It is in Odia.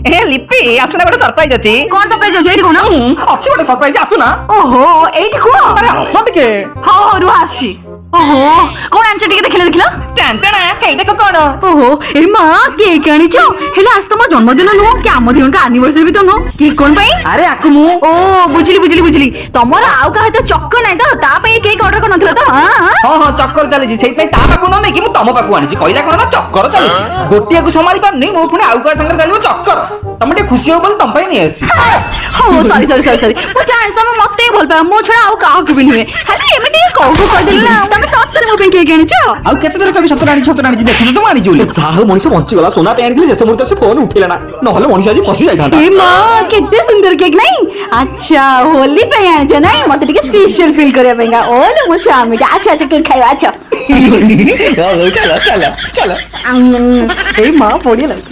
ଏ ଲିପି ଆସୁନା ଗୋଟେ ସରପ୍ରାଇଜ ଅଛି। କଣ ସରପ୍ରାଇଜ ଅଛି? ଏଇଠି କଣ ଅଛି ଗୋଟେ ସରପ୍ରାଇଜ ଆସୁନା। ଓହୋ ଏଇଠି କୁହ। ଆରେ ଆସ ଟିକେ। ହଉ ହଉ ରୁହ ଆସୁଛି। ଓହୋ କଣ ଆଣିଛ ଟିକେ ଦେଖିଲ ଦେଖିଲ। ଟାଣ୍ଟଣା କେଇ ଦେଖ କଣ। ଓହୋ ଏ ମା କେକ୍ ଆଣିଛ? ହେଲେ ଆଜି ତମ ଜନ୍ମଦିନ ନୁହଁ କି ଆମ ଦିଜଣଙ୍କ ଆନିଭର୍ସରୀ ବି ତ ନୁହଁ। କେକ୍ କଣ ପାଇଁ? ଆରେ ଆକୁ ମୁଁ ଓ ବୁଝିଲି ବୁଝିଲି ବୁଝିଲି। ତମର ଆଉ କାହା ସହିତ ଚକ୍କ ନାହିଁ ତ, ତା ପାଇଁ କେକ୍ ଅର୍ଡର କରିନଥିଲ ତ? ହଁ ହଁ ଚକ୍କର ଚାଲିଛି, ସେଇଥିପାଇଁ ତା ପାଖକୁ ନ ନେଇକି ମୁଁ ତମ ପାଖକୁ ଆଣିଛି। କହିଲା କଣ ନା ଚକ୍କର ଚାଲିଛି, ଗୋଟିଏକୁ ସମ୍ଭାଳି ପାରୁନି ମୁଁ ପୁଣି ଆଉ କାହା ସାଙ୍ଗରେ ଚାଲିବ ଚକ୍କର। ତମେ ଟିକେ ଖୁସି ହବ ବୋଲି ତମ ପାଇଁ ନେଇ ଆସିଛି। ହଉ ସରି ସରି ସରି ସରି, ମୁଁ ଜାଣିଛି ତମେ ମତେ ଭଲ ପାଅ, ମୋ ଛଡା ଆଉ କାହାକୁ ବି ନୁହେଁ। ହେଲେ ଏମିତି କହୁକୁ କହିଦେଲି ନା। ତମେ ସତରେ ମୋ ପାଇଁ କେକ୍ ଆଣିଛ? ଆଉ କେତେ ଥର କବି ସତରେ ଆଣିଛି ଦେଖୁଛ ତ ମୁଁ ଆଣିଛି ବୋଲି। ଯାହା ହଉ ମଣିଷ ବଞ୍ଚିଗଲା। সোনা ପାଇଁ ଆଣିଥିଲି ଶେଷ ମୁହୂର୍ତ୍ତରେ ସେ ଫୋନ ଉଠେଇଲା ନା, ନହେଲେ ମଣିଷ ଆଜି ଫସି ଯାଇଥାନ୍ତା। ଏ ମା କେତେ ସୁନ୍ଦର କେକ୍ ନାଇଁ? ଆଚ୍ଛା ହୋଲି ପାଇଁ ଆଣିଛ ନାଇଁ, ମତେ ଟିକେ ସ୍ପେଶାଲ ଫିଲ୍ କରିବା ପାଇଁକା। ଓଲୋ ମୋ ସ୍ୱାମୀଟା। ଆଚ୍ଛା ଆଚ୍ଛା କେକ୍ ଖାଇବା ଆଚ୍ଛା। ଚାଲ ଚାଲ ଚାଲ। ଏଇ ମା ବଢିଆ ଲାଗୁଛି।